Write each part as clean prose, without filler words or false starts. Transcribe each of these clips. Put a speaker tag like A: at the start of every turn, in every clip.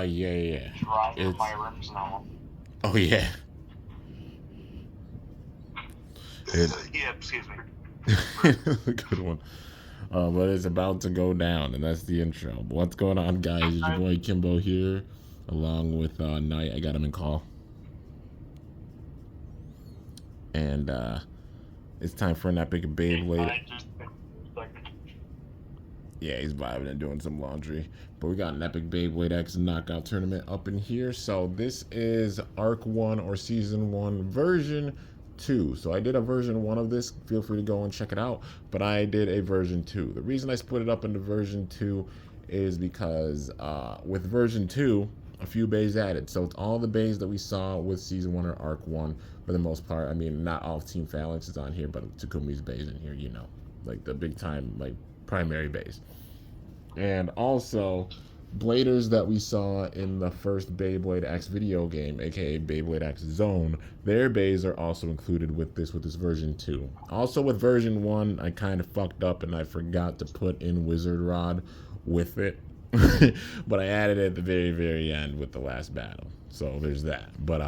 A: Yeah.
B: Driving my rims now.
A: Oh, yeah.
B: Yeah, excuse me.
A: Good one. But it's about to go down, and that's the intro. But what's going on, guys? It's your boy Kimbo here, along with Knight. I got him in call. And it's time for an epic Beyblade. Yeah, he's vibing and doing some laundry. But we got an epic Beyblade X knockout tournament up in here. So this is Arc 1 or Season 1 version 2. So I did a version 1 of this. Feel free to go and check it out. But I did a version 2. The reason I split it up into version 2 is because with version 2, a few bays added. So it's all the bays that we saw with Season 1 or Arc 1 for the most part. I mean, not all of Team Phalanx is on here, but Takumi's bays in here, you know. Like the big time, like primary bays. And also bladers that we saw in the first Beyblade X video game, aka Beyblade X Zone, their bays are also included with this version 2. Also with version 1, I kind of fucked up and I forgot to put in Wizard Rod with it. But I added it at the very end with the last battle. So there's that. But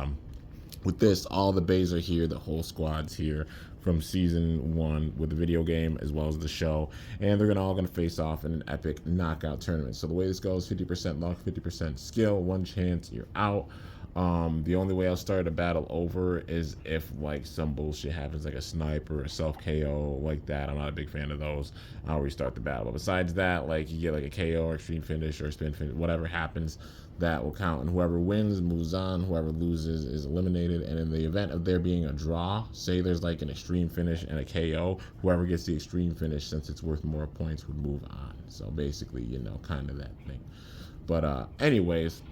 A: with this, all the bays are here, the whole squad's here from Season 1 with the video game as well as the show, and they're all gonna face off in an epic knockout tournament. So the way this goes, 50% luck, 50% skill, one chance, you're out. The only way I'll start a battle over is if like some bullshit happens, like a snipe or a self KO like that. I'm not a big fan of those. I'll restart the battle. But besides that, like you get like a KO or extreme finish or a spin finish, whatever happens, that will count. And whoever wins moves on. Whoever loses is eliminated. And in the event of there being a draw, say there's like an extreme finish and a KO, whoever gets the extreme finish, since it's worth more points, would move on. So basically, you know, kind of that thing. But anyways,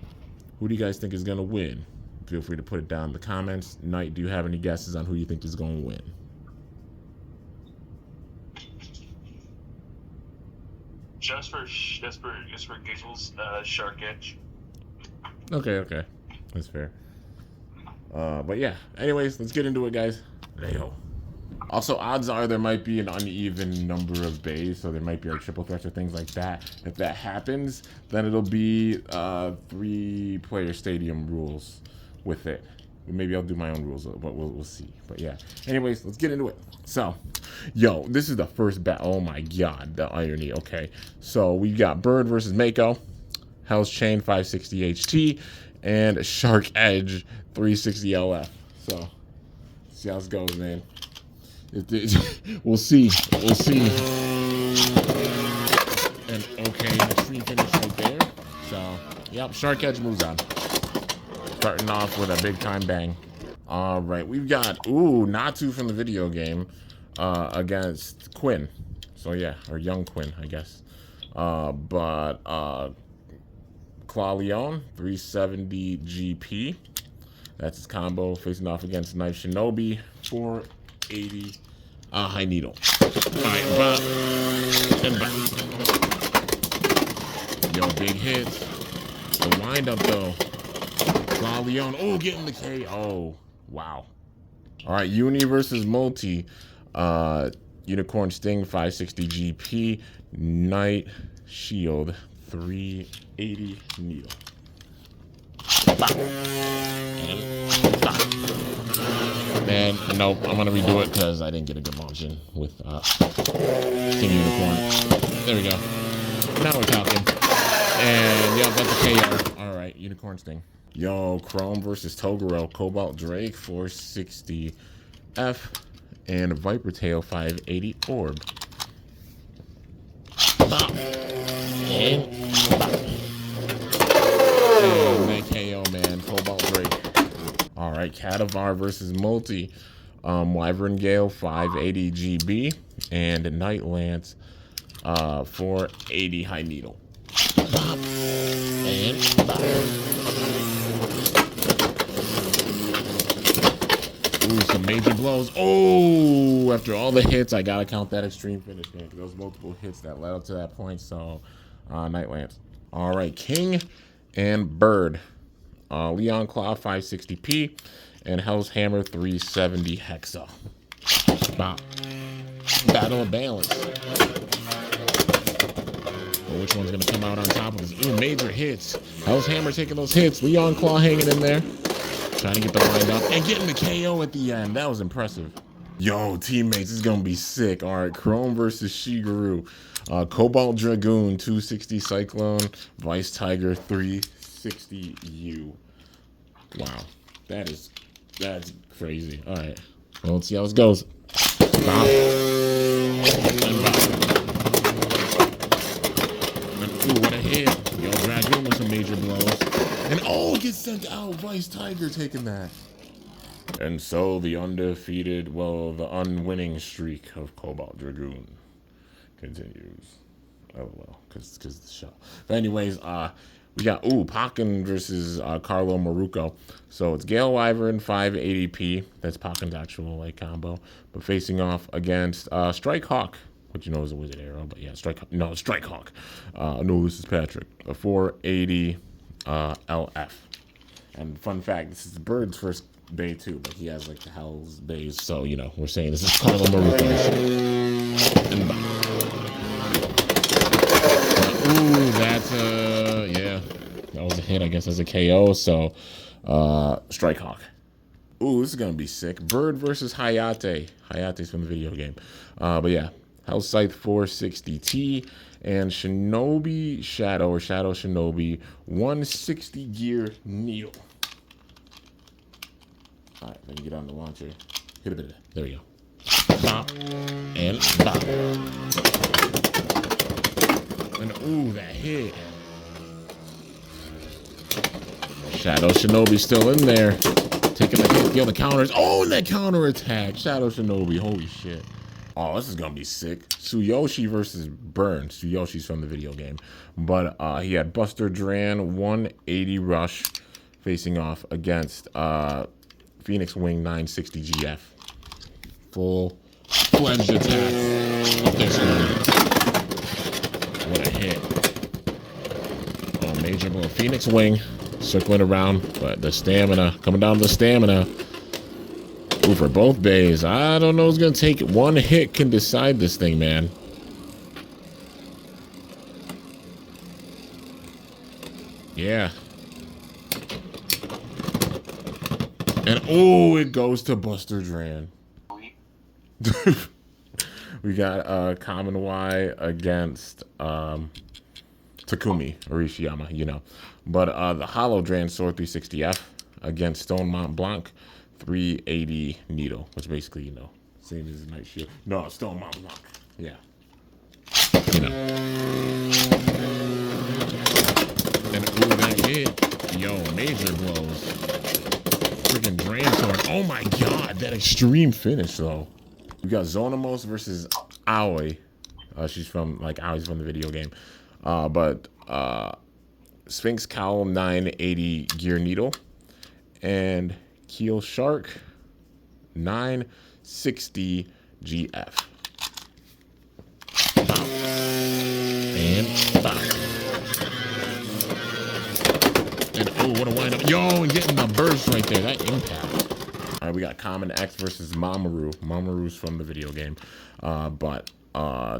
A: who do you guys think is going to win? Feel free to put it down in the comments. Knight, do you have any guesses on who you think is going to win?
B: Just for giggles, Shark Edge.
A: Okay. That's fair. But yeah, anyways, let's get into it, guys. Leo. Also, odds are there might be an uneven number of bays, so there might be like triple threats or things like that. If that happens, then it'll be 3-player stadium rules with it. Maybe I'll do my own rules, but we'll see. But yeah, anyways, let's get into it. So, yo, this is the first battle. Oh my god, the irony. Okay, so we got Bird versus Mako, Hell's Chain 560 HT, and Shark Edge 360 LF. So, see how this goes, man. We'll see. And okay, extreme finish right there. So, yep, Shark Edge moves on. Starting off with a big time bang. All right, we've got Natu from the video game against Quinn. So yeah, or young Quinn, I guess. But Claw Leon 370 GP. That's his combo, facing off against Knife Shinobi 480 high needle. Alright, but and back. Yo, big hits. The wind up though. Claw Leon, getting the KO. Wow. Alright, Uni versus Multi. Unicorn Sting 560 GP. Knight Shield 380 needle. Man, nope, I'm gonna redo it because I didn't get a good launch in with Sting Unicorn. There we go. Now we're talking. And yeah, that's a KO. Alright, Unicorn Sting. Yo, Chrome versus Toguro, Cobalt Drake 460 F, and Viper Tail 580 Orb. And that KO, man. Cobalt Drake. Alright, Cadavar versus Multi. Wyvern Gale 580 GB, and Night Lance 480 high needle. And some major blows. After all the hits, I gotta count that extreme finish, man. Those multiple hits that led up to that point. So, Night Lance. All right, King and Bird. Leon Claw 560p and Hell's Hammer 370 Hexa. Battle of Balance. Well, which one's going to come out on top of this? Ooh, major hits. Hell's Hammer taking those hits. Leon Claw hanging in there. Trying to get the wind up and getting the KO at the end. That was impressive. Yo, teammates, this is going to be sick. All right, Chrome versus Shigeru. Cobalt Dragoon, 260 Cyclone. Vice Tiger, 360U. Wow, that's crazy. All right, well, let's see how this goes. Bop. And bop. And ooh, what a hit. Yo, Dragoon with some major blows. And oh, it gets sent out. Vice Tiger taking that. And so the undefeated, well, the unwinning streak of Cobalt Dragoon continues. Oh, well, because the show. But anyways, we got, Pakken versus Carlo Maruco. So it's Gale Wyvern, 580p. That's Pakken's actual, like, combo. But facing off against Strike Hawk, which you know is a Wizard Arrow. But yeah, Strike Hawk. No, this is Patrick. A 480 LF. And fun fact, this is Bird's first bay too, but he has like the Hell's bays, so you know we're saying this is Carlo Maruco. Ooh, that's yeah, that was a hit, I guess, as a KO. So Strike Hawk. Ooh, this is gonna be sick. Bird versus Hayate. Hayate's from the video game. But yeah, Hell's Scythe 460T and Shinobi Shadow or Shadow Shinobi 160 gear needle. All right, let me get on the launcher. Hit a bit of that. There we go. Bop and bop. And ooh, that hit. Shadow Shinobi still in there. Taking the hit. Yo, the counters. Oh, and that counter attack. Shadow Shinobi. Holy shit. Oh, this is going to be sick. Tsuyoshi versus Burn. Tsuyoshi's from the video game. But he had Buster Dran, 180 rush, facing off against Phoenix Wing 960 GF. Full-fledged attack. Up there, what a hit. Oh, major blow. Phoenix Wing circling around, but the stamina, coming down to the stamina. Ooh, for both bays. I don't know who's going to take it. One hit can decide this thing, man. Yeah. And oh, it goes to Buster Dran. We got Common Y against Takumi or Ishiyama, you know. But the Hollow Dran Sword 360F against Stone Mont Blanc 380 Needle, which basically, you know, same as Night Shield. No, Stone Mont Blanc. Yeah. You know. And ooh, that hit. Yo, major blows. Freaking Dran Sword. Oh my god, that extreme finish though. We got Zonamos versus Aoi. She's from Aoi's from the video game. But Sphinx Cowl 980 Gear Needle and Keel Shark 960 GF. And bop. And oh, what a windup. Yo, and getting the burst right there. That impact. All right, we got Common X versus Mamoru. Mamoru's from the video game. But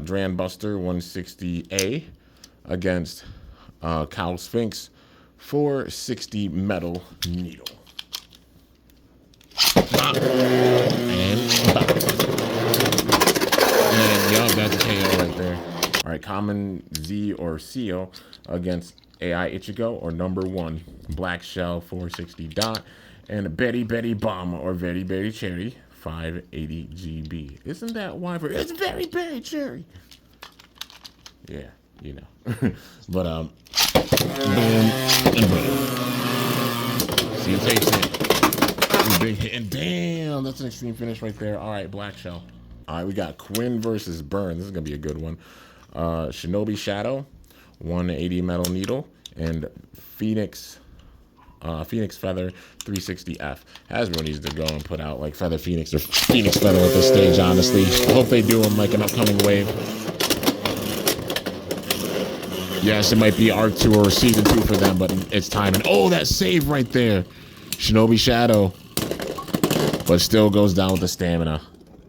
A: Dran Buster 160A against Cowl Sphinx 460 Metal Needle. Bop. And bop. And yup, that's a KO right there. All right, Common Z or Seal against AI Ichigo or number 1 Black Shell 460 Dot and Betty Betty Bomb or Very Berry Cherry 580 GB. Isn't that why? It's Very Berry Cherry. Yeah, you know. But boom and boom. See, takes it. Big hit and damn, that's an extreme finish right there. All right, Black Shell. All right, we got Quinn versus Burn. This is gonna be a good one. Shinobi Shadow 180 Metal Needle and Phoenix Feather 360F. Hasbro needs to go and put out like Feather Phoenix or Phoenix Feather at this stage, honestly. I hope they do them like an upcoming wave. Yes, it might be Arc 2 or Season 2 for them, but it's time. And oh, that save right there. Shinobi Shadow. But still goes down with the stamina.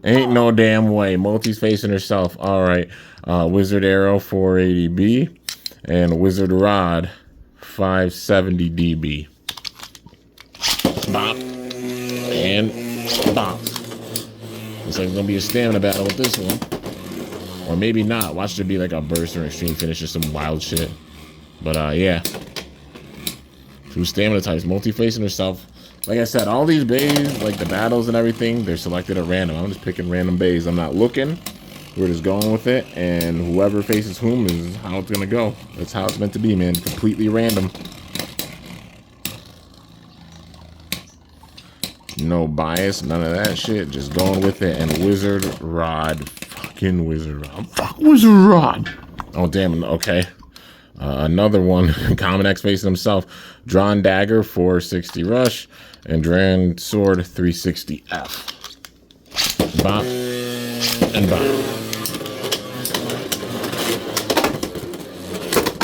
A: Ain't no damn way. Multi's facing herself. All right. Wizard Arrow 480B and Wizard Rod 570 dB. Bop. And bop. Looks like it's gonna be a stamina battle with this one. Or maybe not. Watch there be like a burst or extreme finish or some wild shit. But yeah. Two stamina types, multi-facing herself. Like I said, all these bays, like the battles and everything, they're selected at random. I'm just picking random bays. I'm not looking. We're just going with it, and whoever faces whom is how it's gonna go. That's how it's meant to be, man. Completely random. No bias, none of that shit. Just going with it. And Wizard Rod, fucking Wizard Rod, fuck Wizard Rod. Oh damn. Okay. Another one, Common X facing himself. Drawn Dagger 460 Rush, and Drawn Sword 360 F. Bop and bop.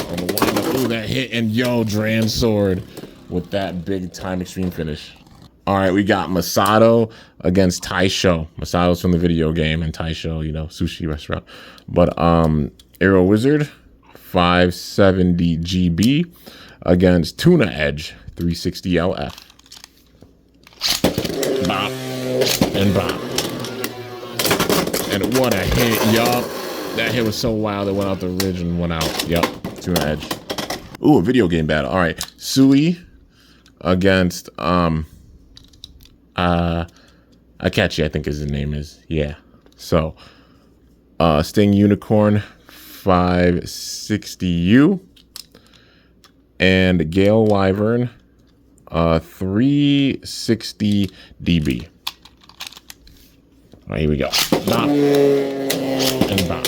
A: On the wind up, ooh, that hit, and yo, Drawn Sword with that big time extreme finish. All right, we got Masato against Taisho. Masato's from the video game, and Taisho, you know, sushi restaurant. But Arrow Wizard 570 GB against Tuna Edge 360 LF. Bop and bop. And what a hit, yup. That hit was so wild it went out the ridge and went out. Yup, Tuna Edge. Ooh, a video game battle. All right, Sui against Akechi, I think his name is. Yeah. So Sting Unicorn 560U and Gale Wyvern 360 dB. All right, here we go. Bop and bop.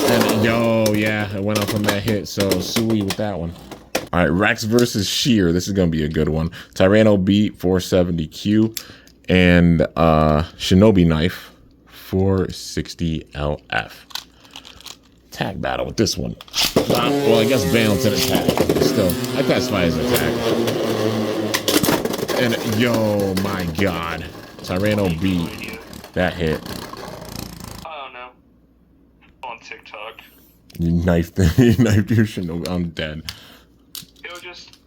A: And yo, yeah, it went up from that hit. So Sui with that one. All right, Rex versus Sheer. This is gonna be a good one. Tyranno Beat 470Q and Shinobi Knife 460 LF. Tag battle with this one. Well, I guess balance and attack. Still, I classify as attack. And yo, my God, Tyranno Beat. That hit.
B: I don't know. On TikTok.
A: You knifed your Shinobi. I'm dead.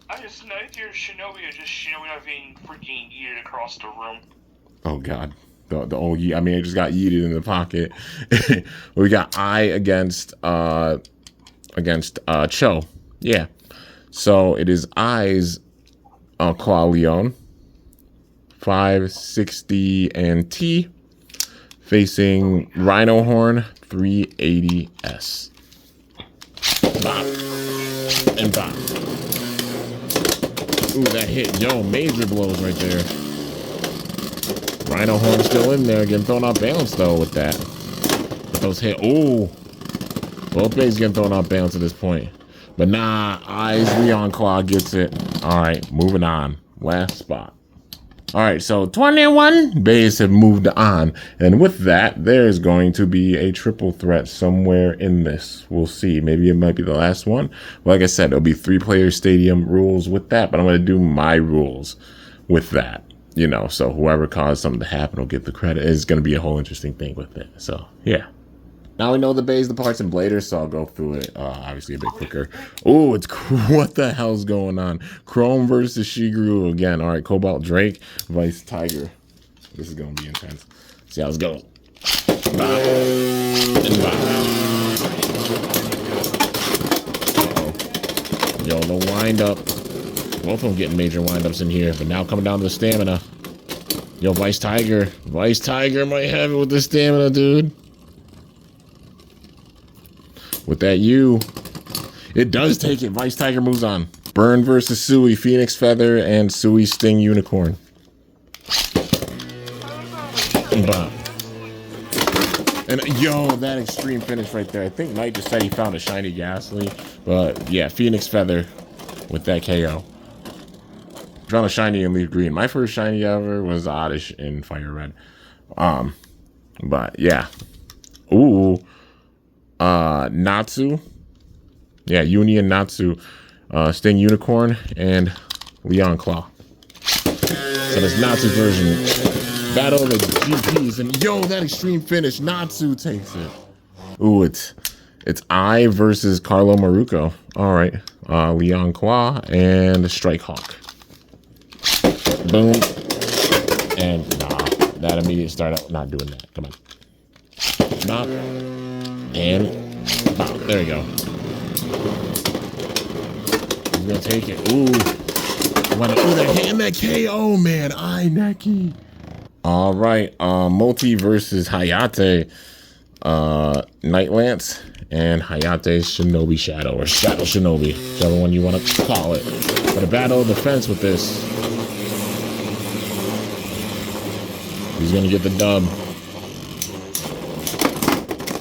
B: I just knifed your Shinobi or just Shinobi not being freaking yeeted across the room.
A: Oh God. The old I mean, it just got yeeted in the pocket. We got I against Cho. Yeah. So it is I's Claw Leon 560 and T facing Rhino Horn 380S. Bop and bop. Ooh, that hit. Yo, major blows right there. Rhino Horn still in there, getting thrown off balance though with that. With those hit. Ooh. Both bays getting thrown off balance at this point. But nah, Eyes Leon Claw gets it. Alright, moving on. Last spot. Alright, so 21 bays have moved on. And with that, there's going to be a triple threat somewhere in this. We'll see. Maybe it might be the last one. Well, like I said, it'll be 3-player stadium rules with that, but I'm going to do my rules with that. You know, so whoever caused something to happen will get the credit. It's going to be a whole interesting thing with it. So, yeah. Now we know the bays, the parts, and bladers, so I'll go through it obviously a bit quicker. Oh, it's what the hell's going on? Chrome versus Shiguru again. All right, Cobalt Drake, Vice Tiger. This is going to be intense. See how it's going. Bop. And bop. Uh-oh. Yo, the wind up. Both of them getting major windups in here, but now coming down to the stamina. Yo, Vice Tiger. Vice Tiger might have it with the stamina, dude. With that U, it does take it. Vice Tiger moves on. Burn versus Sui, Phoenix Feather, and Sui Sting Unicorn. Bop. And yo, that extreme finish right there. I think Knight just said he found a shiny Ghastly, but yeah, Phoenix Feather with that KO. Found a shiny in Leaf Green. My first shiny ever was Oddish in Fire Red. But yeah. Ooh. Natsu. Yeah, Union Natsu. Sting Unicorn and Leon Claw. So this Natsu version. Battle of the GPs. And yo, that extreme finish. Natsu takes it. Ooh, it's It's I versus Carlo Maruco. All right. Leon Qua and Strike Hawk. Boom. And nah, that immediate start out. Not doing that. Come on. Nah. And bop. There we go. He's gonna take it. Ooh. Ooh, they're hitting that KO, man. I Neki. All right. Multi versus Hayate. Night Lance and Hayate Shinobi Shadow, or Shadow Shinobi, whichever one you want to call it. But a battle of defense with this. He's gonna get the dub.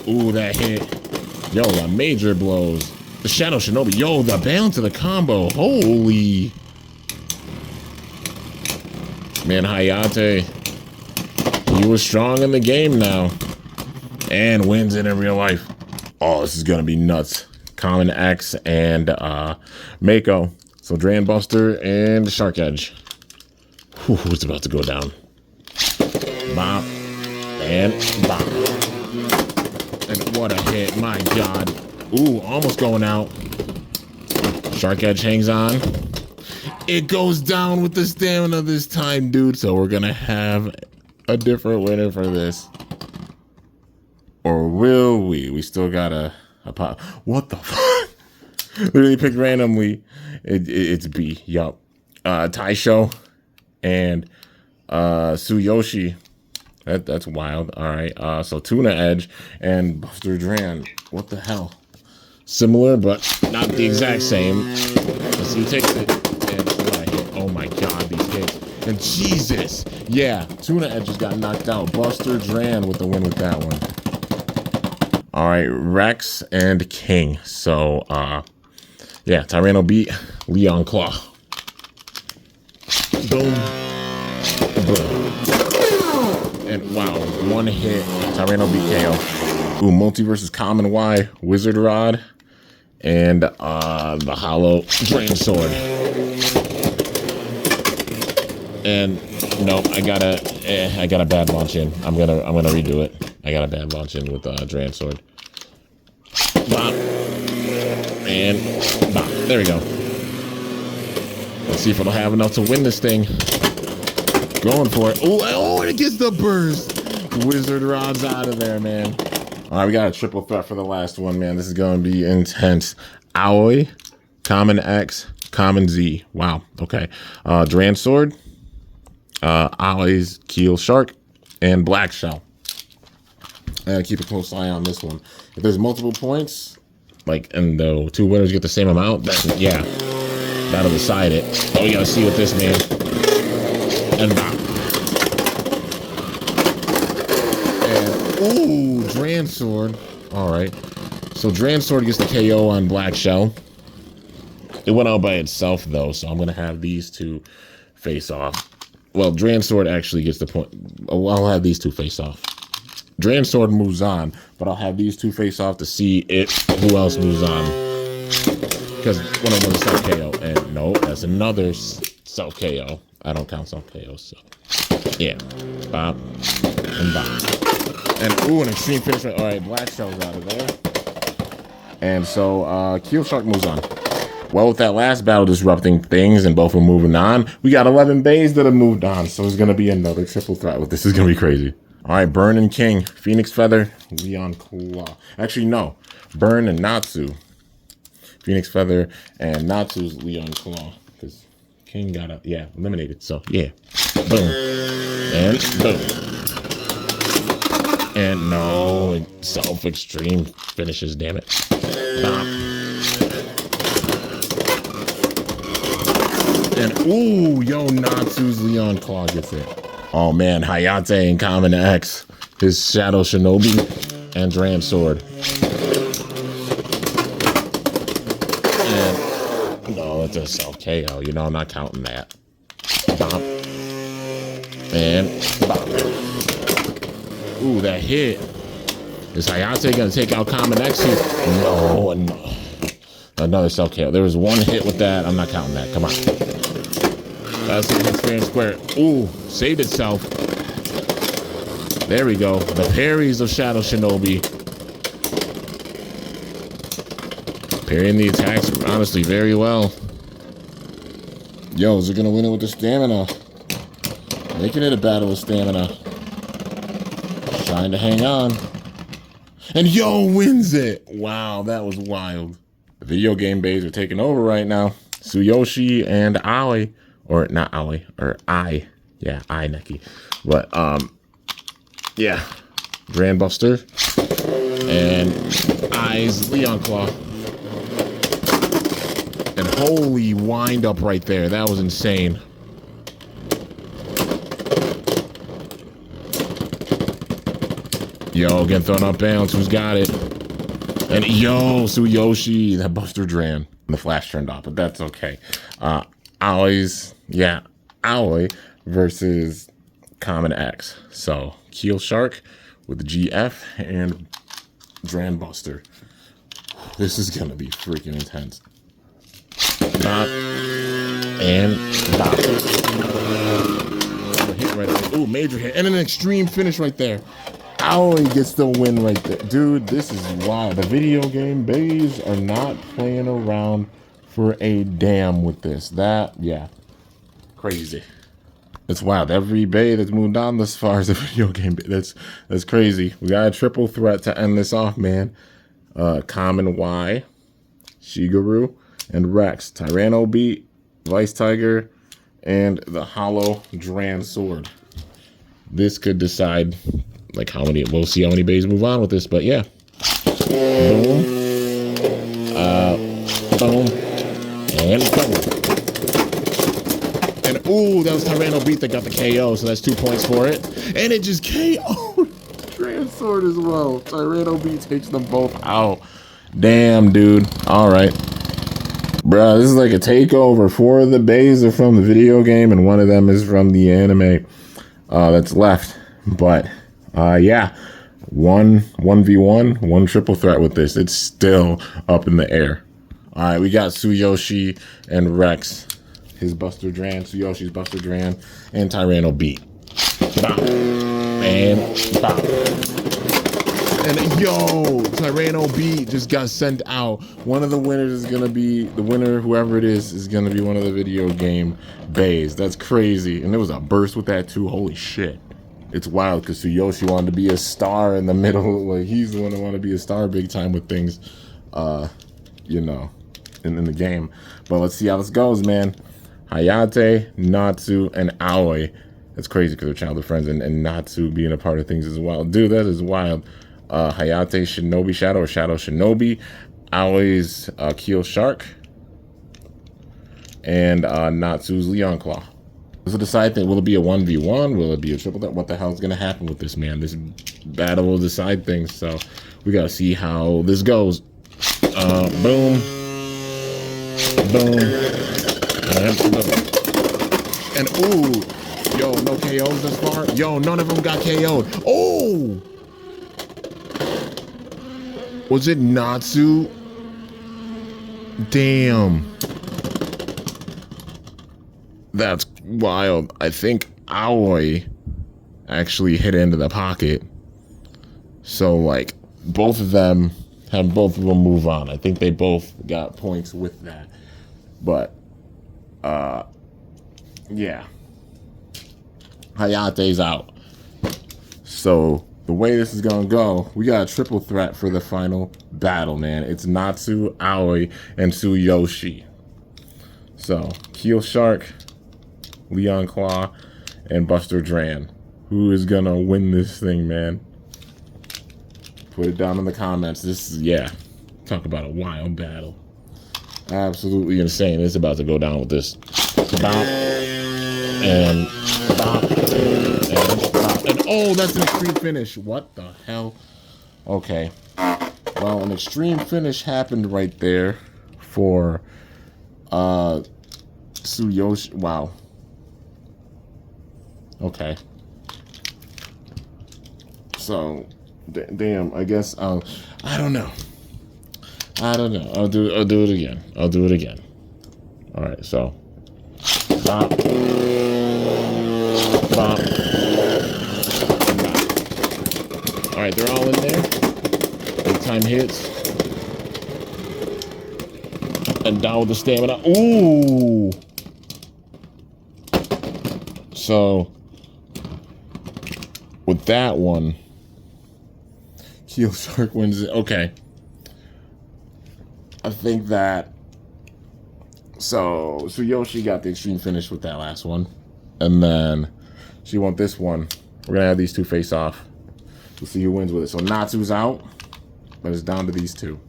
A: Ooh, that hit. Yo, the major blows. The Shadow Shinobi. Yo, the balance of the combo. Holy. Man, Hayate. He was strong in the game now. And wins it in real life. Oh, this is gonna be nuts. Common X and Mako. So Drain Buster and Shark Edge. Whew, it's about to go down. Bop. And bop. And what a hit, my God. Ooh, almost going out. Shark Edge hangs on. It goes down with the stamina this time, dude. So we're gonna have a different winner for this. Or will we? We still got a pop. What the fuck? Literally picked randomly. It's B. Yup. Taisho and Tsuyoshi. That's wild. All right. So Tuna Edge and Buster Dran. What the hell? Similar, but not the exact same. Let's see who takes it. And what I hit. Oh my God, these hits. And Jesus. Yeah, Tuna Edge just got knocked out. Buster Dran with the win with that one. All right, Rex and King. So, yeah, Tyranno beat Leon Claw. Boom. Boom. And wow, one hit. Tyranno beat KO. Ooh, Multi versus Common Y, Wizard Rod, and the Hollow Drain Sword. And nope, I got a bad launch in. I'm gonna redo it. I got a bad launch in with Drain Sword. Bop. And bop. There we go. Let's see if it'll have enough to win this thing. Going for it. Oh, and it gets the burst. Wizard Rod's out of there, man. All right, we got a triple threat for the last one, man. This is going to be intense. Aoi, Common X, Common Z. Wow. Okay. Drain Sword, Aoi's Keel Shark, and Black Shell. Keep a close eye on this one. If there's multiple points, like, and the two winners get the same amount, then yeah, that'll decide it. Oh, we gotta see with this, man. And bop. And ooh, Drain Sword. All right. So Drain Sword gets the KO on Black Shell. It went out by itself though, so I'm gonna have these two face off. Well, Drain Sword actually gets the point. Oh, I'll have these two face off. Drain Sword moves on, but I'll have these two face off to see who else moves on. Because one of them is self KO, and no, that's another self KO. I don't count self KO, so yeah, bop and bop, and ooh, an extreme finish. All right, Black Shell's out of there, and so Keel Shark moves on. Well, with that last battle disrupting things and both were moving on, we got 11 bays that have moved on, so it's gonna be another triple threat with this. Is gonna be crazy. All right, Burn and King, Phoenix Feather, Leon Claw. Actually, no, Burn and Natsu. Phoenix Feather and Natsu's Leon Claw. Because King got eliminated. So, yeah. Boom. And boom. And no, self-extreme finishes, damn it. Bop. And, ooh, yo, Natsu's Leon Claw gets it. Oh man, Hayate and Common X, his Shadow Shinobi and Drain Sword. And no, it's a self KO. You know, I'm not counting that. Bop. And bop. Ooh, that hit. Is Hayate gonna take out Common X here? No, no. Another self KO. There was one hit with that. I'm not counting that. Come on. That's it, fair and square. Ooh, saved itself. There we go. The parries of Shadow Shinobi. Parrying the attacks, honestly, very well. Yo, is it gonna win it with the stamina? Making it a battle with stamina. Trying to hang on. And yo, wins it! Wow, that was wild. The video game bays are taking over right now. Tsuyoshi and Aoi, or not Aoi, or Ai. Yeah, Ai Neki. But, yeah. Grandbuster. And Ai's Leon Claw. And holy wind up right there. That was insane. Yo, getting thrown off balance. Who's got it? And yo, Tsuyoshi. That Buster Dran. The flash turned off, but that's okay. Aoi's, yeah, Aoi versus Common X. So, Keel Shark with the GF and Dran Buster. This is going to be freaking intense. Bop. And bop. Hit right there. Ooh, major hit. And an extreme finish right there. Aoi gets the win right there. Dude, this is wild. The video game bays are not playing around for a damn with this. That, yeah. Crazy. It's wild. Every bay that's moved on this far is a video game bay. That's crazy. We got a triple threat to end this off, man. Common Y, Shigeru, and Rex. Tyranno beat, Vice Tiger, and the Hollow Dran Sword. This could decide, like, how many, we'll see how many bays move on with this, but yeah. Boom. Boom. And boom. And ooh, that was Tyranno beat that got the KO, so that's 2 points for it. And it just KO'd Dran Sword as well. Tyranno beat takes them both out. Damn, dude. All right. Bruh, this is like a takeover. 4 of the bays are from the video game, and 1 of them is from the anime that's left. But, yeah. 1v1, 1 triple threat with this. It's still up in the air. All right, we got Tsuyoshi and Rex. His Buster Dran, Tsuyoshi's Buster Dran, and Tyranno beat. Bop. And bop. And yo, Tyranno beat just got sent out. One of the winners is gonna be, the winner, whoever it is gonna be one of the video game bays. That's crazy. And there was a burst with that too. Holy shit. It's wild because Tsuyoshi wanted to be a star in the middle. Like, he's the one that wanted to be a star big time with things, you know, in the game. But let's see how this goes, man. Hayate, Natsu, and Aoi. That's crazy because they're childhood friends, and Natsu being a part of things as well. Dude, that is wild. Hayate Shinobi Shadow, or Shadow Shinobi. Aoi's Keel Shark. And Natsu's Leon Claw. This will decide thing. Will it be a 1v1? Will it be a triple threat? What the hell is going to happen with this, man? This battle will decide things. So we got to see how this goes. Boom. Boom. And ooh, yo, no KOs this far. Yo, none of them got KO'd. Oh, was it Natsu? Damn, that's wild. I think Aoi actually hit into the pocket, so like both of them move on. I think they both got points with that, but. Yeah. Hayate's out. So the way this is gonna go, we got a triple threat for the final battle, man. It's Natsu, Aoi, and Tsuyoshi. So Keel Shark, Leon Claw, and Buster Dran. Who is gonna win this thing, man? Put it down in the comments. This is, yeah. Talk about a wild battle. Absolutely insane. It's about to go down with this. Bop. And bop. And bop. And oh, that's an extreme finish. What the hell? Okay. Well, an extreme finish happened right there for Tsuyoshi. Wow. Okay. So, damn, I guess I don't know. I'll do it again. I'll do it again. All right, so bop, bop, bop. All right, they're all in there. Big time hits. And down with the stamina. Ooh. So, with that one, Keel Shark wins it. Okay. I think that... So Yoshi got the extreme finish with that last one. And then she won this one. We're going to have these two face off. We'll see who wins with it. So Natsu's out, but it's down to these two.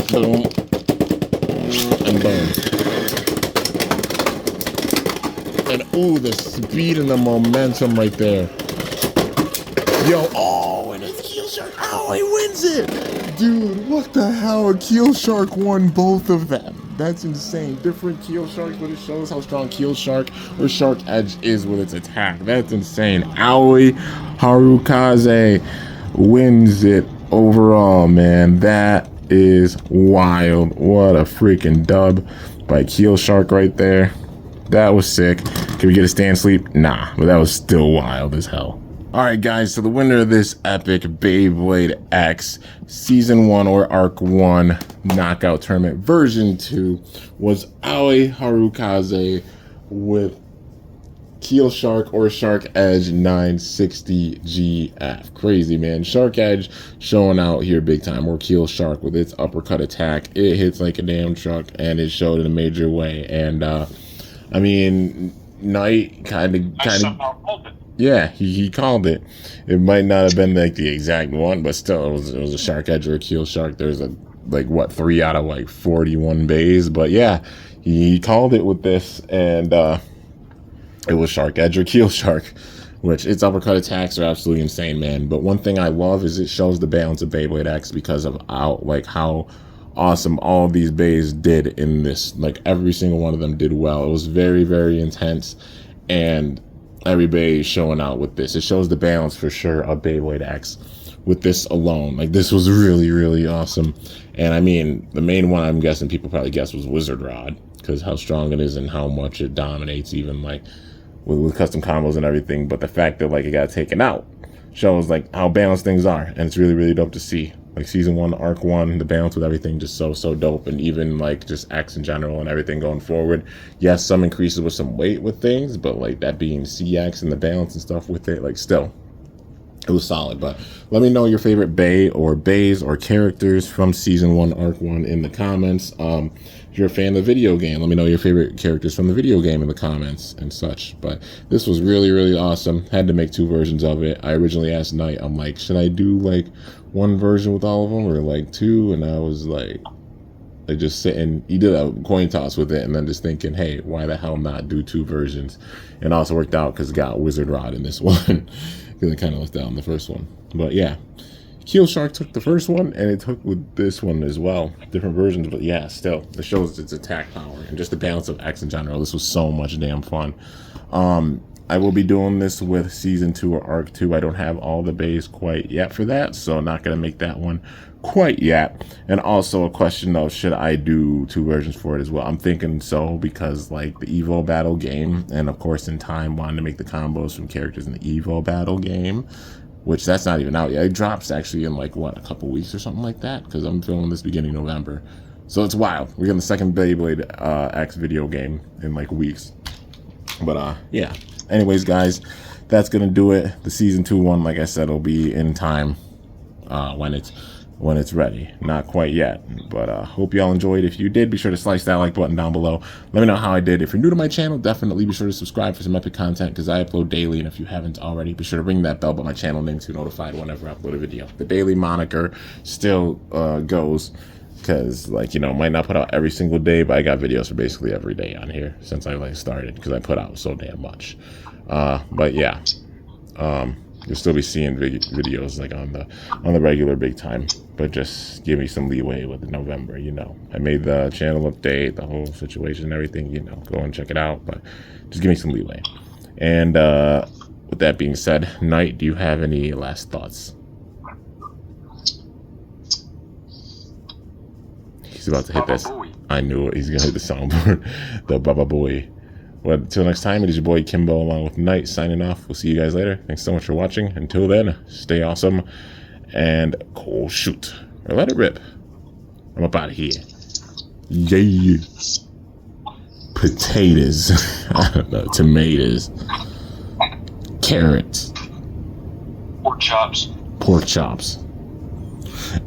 A: Boom. And boom. And ooh, the speed and the momentum right there. Yo, oh, and it's Keel Shark. Oh, he wins it. Dude, what the hell? Keel Shark won both of them. That's insane. Different Keel Sharks, but it shows how strong Keel Shark or Shark Edge is with its attack. That's insane. Aoi Harukaze wins it overall, man. That is wild. What a freaking dub by Keel Shark right there. That was sick. Can we get a stand sleep? Nah, but that was still wild as hell. Alright guys, so the winner of this epic Beyblade X Season 1 or Arc 1 Knockout Tournament Version 2 was Aoi Harukaze with Keel Shark or Shark Edge 960GF. Crazy, man. Shark Edge showing out here big time, or Keel Shark with its uppercut attack. It hits like a damn truck, and it showed in a major way. And, I mean, Knight kind of... Yeah, he called it. It might not have been like the exact one, but still, it was a Shark Edge or a Keel Shark. There's a, like, what, 3 out of, like, 41 bays. But, yeah, he called it with this, and it was Shark Edge or Keel Shark, which its uppercut attacks are absolutely insane, man. But one thing I love is it shows the balance of Beyblade X because of how awesome all of these bays did in this. Like, every single one of them did well. It was very, very intense, and every bay is showing out with this. It shows the balance for sure of Beyblade X with this alone. Like, this was really, really awesome. And I mean, the main one I'm guessing people probably guessed was Wizard Rod, because how strong it is and how much it dominates, even like with custom combos and everything. But the fact that like it got taken out shows like how balanced things are, and it's really, really dope to see. Like Season 1, Arc 1, the balance with everything just so dope. And even like just X in general and everything going forward. Yes, some increases with some weight with things, but like that being CX and the balance and stuff with it, like still, it was solid. But let me know your favorite bay or bays or characters from Season 1, Arc 1 in the comments. If you're a fan of the video game, let me know your favorite characters from the video game in the comments and such. But this was really, really awesome. Had to make 2 versions of it. I originally asked Knight, I'm like, should I do like 1 version with all of them or like 2? And I was like just sitting, he did a coin toss with it, and then just thinking, hey, why the hell not do 2 versions? And also worked out because it got Wizard Rod in this one, because it kind of left out in the first one. But yeah, Keel Shark took the first one, and it took with this one as well. Different versions, but yeah, still, it shows its attack power and just the balance of X in general. This was so much damn fun. I will be doing this with Season 2 or Arc 2. I don't have all the bays quite yet for that, so not going to make that one quite yet. And also a question though, should I do 2 versions for it as well? I'm thinking so, because like the Evo battle game, and of course in time wanting to make the combos from characters in the Evo battle game, which that's not even out yet. It drops actually in like what, a couple weeks or something like that, because I'm filming this beginning of November. So it's wild. We're getting the second Beyblade X video game in like weeks. But yeah. Anyways, guys, that's gonna do it. The Season 2 one, like I said, will be in time when it's ready. Not quite yet, but hope y'all enjoyed. If you did, be sure to slice that like button down below. Let me know how I did. If you're new to my channel, definitely be sure to subscribe for some epic content, because I upload daily, and if you haven't already, be sure to ring that bell by my channel name to be notified whenever I upload a video. The daily moniker still goes, because like, you know, might not put out every single day, but I got videos for basically every day on here since I like started, because I put out so damn much. But yeah, you'll still be seeing videos like on the regular big time, but just give me some leeway with November. You know, I made the channel update, the whole situation and everything, you know, go and check it out, but just give me some leeway. And with that being said, Knight, do you have any last thoughts? He's about to hit this. I knew it. He's gonna hit the soundboard. The Baba Boy. Well, until next time, it is your boy Kimbo along with Knight signing off. We'll see you guys later. Thanks so much for watching. Until then, stay awesome and cool shoot. Or let it rip. I'm up out of here. Yeah. Potatoes. I don't know. Tomatoes. Carrots.
B: Pork chops.
A: Pork chops.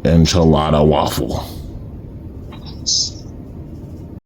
A: Enchilada waffle.